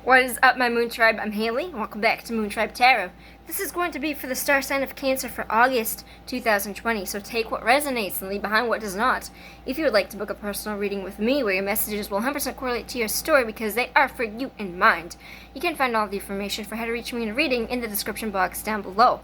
What is up, my Moon Tribe? I'm Haley, and welcome back to Moon Tribe Tarot. This is going to be for the star sign of Cancer for August 2020, so take what resonates and leave behind what does not. If you would like to book a personal reading with me, where your messages will 100% correlate to your story because they are for you in mind, you can find all the information for how to reach me in a reading in the description box down below.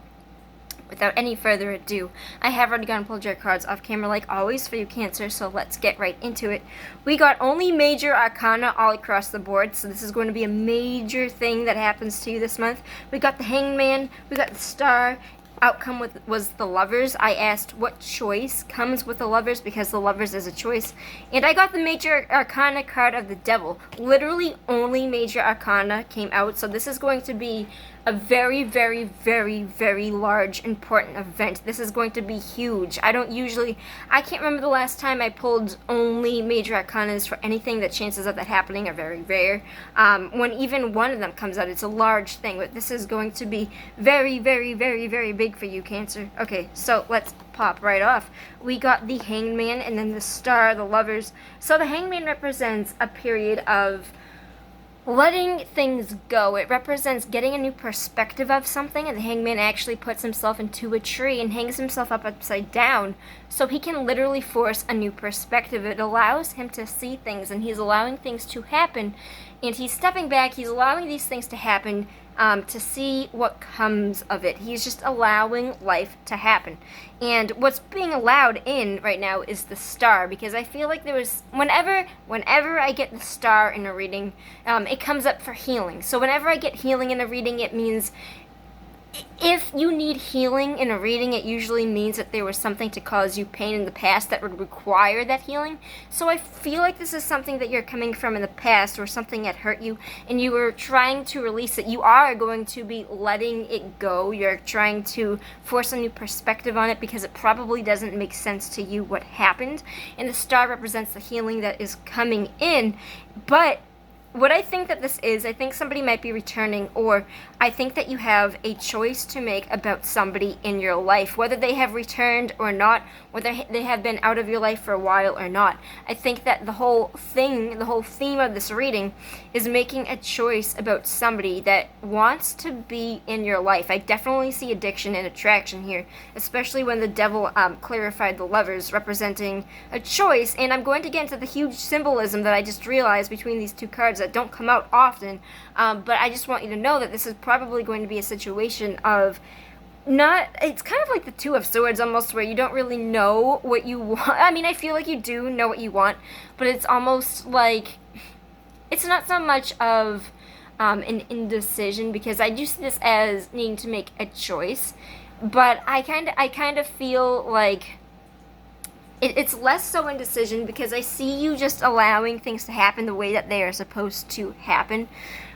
Without any further ado, I have already gone and pulled your cards off camera like always for you, Cancer, so let's get right into it. We got only major arcana all across the board, so this is going to be a major thing that happens to you this month. We got the Hangman, we got the Star. Outcome was the Lovers. I asked what choice comes with the Lovers because the Lovers is a choice. And I got the Major Arcana card of the Devil. Literally only Major Arcana came out, so this is going to be a very, very, very, very large, important event. This is going to be huge. I can't remember the last time I pulled only Major Arcanas for anything. The chances of that happening are very rare. When even one of them comes out, it's a large thing, but this is going to be very, very, very, very big for you, Cancer. Okay, so let's pop right off. We got the Hangman and then the Star, the Lovers. So the Hangman represents a period of letting things go. It represents getting a new perspective of something, and the Hangman actually puts himself into a tree and hangs himself up upside down so he can literally force a new perspective. It allows him to see things, and he's allowing things to happen, and he's stepping back. He's allowing these things to happen to see what comes of it. He's just allowing life to happen. And what's being allowed in right now is the Star, because I feel like there was, whenever I get the Star in a reading, it comes up for healing. So whenever I get healing in a reading, it means if you need healing in a reading, it usually means that there was something to cause you pain in the past that would require that healing. So I feel like this is something that you're coming from in the past, or something that hurt you, and you were trying to release it. You are going to be letting it go. You're trying to force a new perspective on it because it probably doesn't make sense to you what happened. And the Star represents the healing that is coming in. But what I think that this is, I think somebody might be returning, or I think that you have a choice to make about somebody in your life, whether they have returned or not, whether they have been out of your life for a while or not. I think that the whole theme of this reading is making a choice about somebody that wants to be in your life. I definitely see addiction and attraction here, especially when the Devil clarified the Lovers, representing a choice. And I'm going to get into the huge symbolism that I just realized between these two cards that don't come out often, but I just want you to know that this is probably going to be a situation of it's kind of like the Two of Swords almost, where you don't really know what you want. I mean, I feel like you do know what you want, but it's almost like it's not so much of an indecision, because I do see this as needing to make a choice, but I kind of feel like it's less so indecision, because I see you just allowing things to happen the way that they are supposed to happen.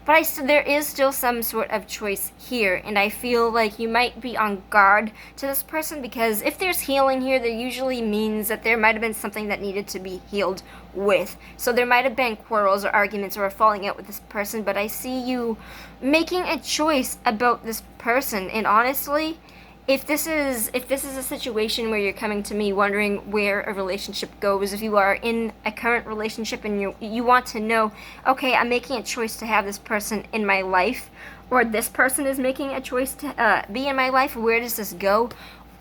But there is still some sort of choice here, and I feel like you might be on guard to this person, because if there's healing here, there usually means that there might have been something that needed to be healed with. So there might have been quarrels or arguments or a falling out with this person, but I see you making a choice about this person. And honestly, if this is a situation where you're coming to me wondering where a relationship goes, if you are in a current relationship and you want to know, okay, I'm making a choice to have this person in my life, or this person is making a choice to be in my life, where does this go?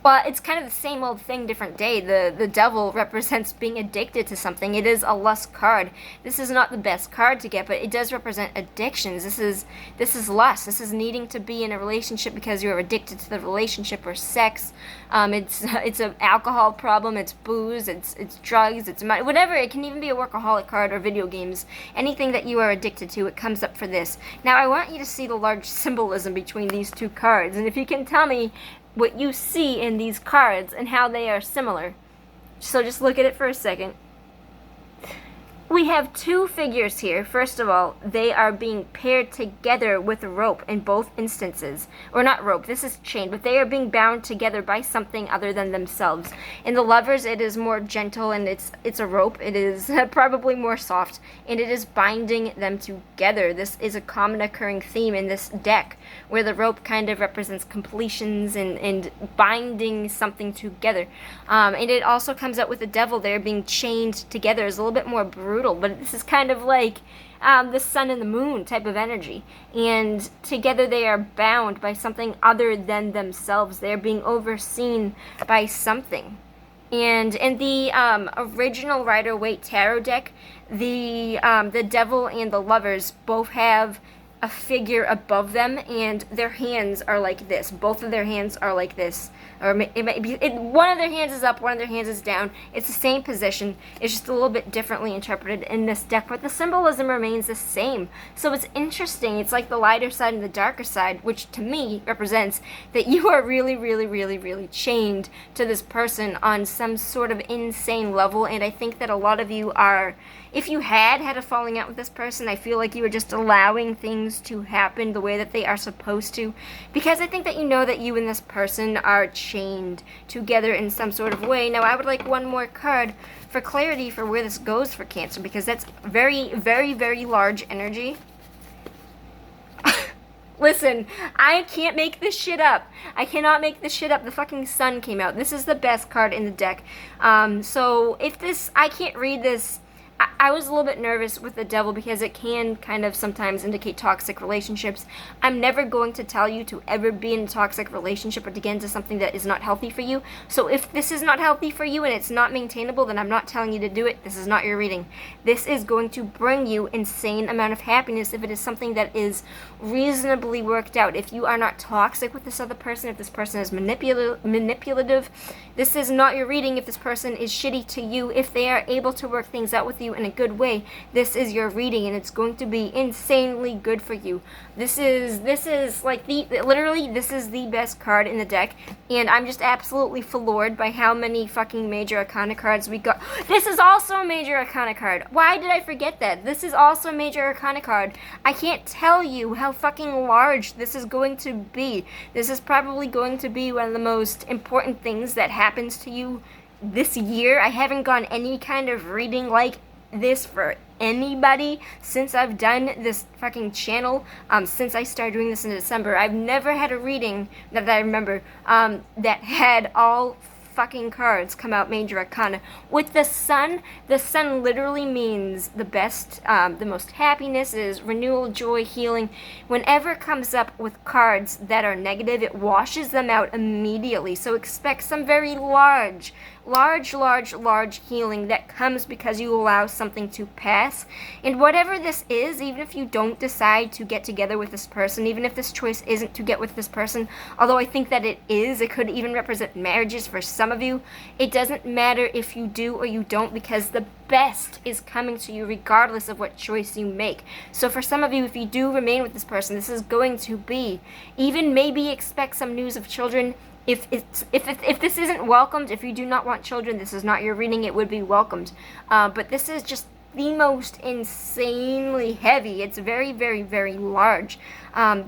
Well, it's kind of the same old thing, different day. The Devil represents being addicted to something. It is a lust card. This is not the best card to get, but it does represent addictions. This is lust. This is needing to be in a relationship because you're addicted to the relationship or sex. It's an alcohol problem. It's booze. It's drugs. It's money. Whatever. It can even be a workaholic card or video games. Anything that you are addicted to, it comes up for this. Now, I want you to see the large symbolism between these two cards, and if you can tell me what you see in these cards and how they are similar. So just look at it for a second. We have two figures here. First of all, they are being paired together with rope in both instances. Or not rope, this is chain, but they are being bound together by something other than themselves. In the Lovers, it is more gentle, and it's a rope. It is probably more soft, and it is binding them together. This is a common occurring theme in this deck, where the rope kind of represents completions and binding something together. And it also comes out with the Devil there being chained together. It's a little bit more brutal, but this is kind of like the sun and the moon type of energy. And together they are bound by something other than themselves. They're being overseen by something. And in the original Rider-Waite tarot deck, the devil and the lovers both have a figure above them, and their hands are like this. Both of their hands are like this. Or it might be, one of their hands is up, one of their hands is down. It's the same position. It's just a little bit differently interpreted in this deck, but the symbolism remains the same. So it's interesting. It's like the lighter side and the darker side, which to me represents that you are really, really, really, really chained to this person on some sort of insane level, and I think that a lot of you are, if you had a falling out with this person, I feel like you were just allowing things to happen the way that they are supposed to, because I think that you know that you and this person are chained together in some sort of way. Now, I would like one more card for clarity for where this goes for Cancer, because that's very, very, very large energy. Listen, I can't make this shit up. I cannot make this shit up. The fucking sun came out. This is the best card in the deck. So if this, I can't read this. I was a little bit nervous with the devil because it can kind of sometimes indicate toxic relationships. I'm never going to tell you to ever be in a toxic relationship or to get into something that is not healthy for you. So if this is not healthy for you and it's not maintainable, then I'm not telling you to do it. This is not your reading. This is going to bring you insane amount of happiness if it is something that is reasonably worked out. If you are not toxic with this other person, if this person is manipulative, this is not your reading. If this person is shitty to you, if they are able to work things out with you in a good way, this is your reading, and it's going to be insanely good for you. This is like literally this is the best card in the deck, and I'm just absolutely floored by how many fucking major arcana cards we got. This is also a major arcana card. Why did I forget that? This is also a major arcana card. I can't tell you how fucking large this is going to be. This is probably going to be one of the most important things that happens to you this year. I haven't gotten any kind of reading like this for anybody since I've done this fucking channel. Since I started doing this in December, I've never had a reading that I remember that had all fucking cards come out major arcana. With the sun literally means the best, the most happiness, is renewal, joy, healing. Whenever it comes up with cards that are negative, it washes them out immediately. So expect some very large healing that comes because you allow something to pass. And whatever this is, even if you don't decide to get together with this person, even if this choice isn't to get with this person, although I think that it is, it could even represent marriages for some of you, it doesn't matter if you do or you don't, because the best is coming to you regardless of what choice you make. So for some of you, if you do remain with this person, this is going to be, even maybe expect some news of children. If this isn't welcomed, if you do not want children, this is not your reading. It would be welcomed. But this is just the most insanely heavy. It's very, very, very large.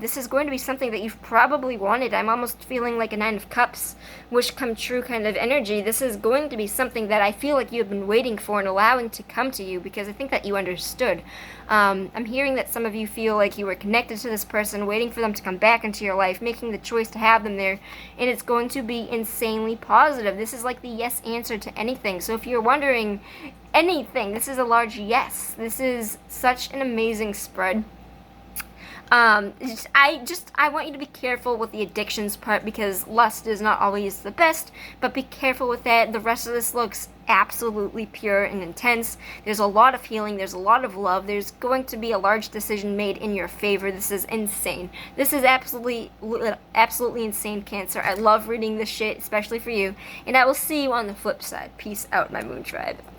This is going to be something that you've probably wanted. I'm almost feeling like a 9 of Cups, wish come true kind of energy. This is going to be something that I feel like you've been waiting for and allowing to come to you, because I think that you understood. I'm hearing that some of you feel like you were connected to this person, waiting for them to come back into your life, making the choice to have them there, and it's going to be insanely positive. This is like the yes answer to anything. So if you're wondering anything, this is a large yes. This is such an amazing spread. I want you to be careful with the addictions part, because lust is not always the best, but be careful with that. The rest of this looks absolutely pure and intense. There's a lot of healing, there's a lot of love, there's going to be a large decision made in your favor. This is insane. This is absolutely insane, Cancer. I love reading this shit, especially for you, and I will see you on the flip side. Peace out, my Moon Tribe.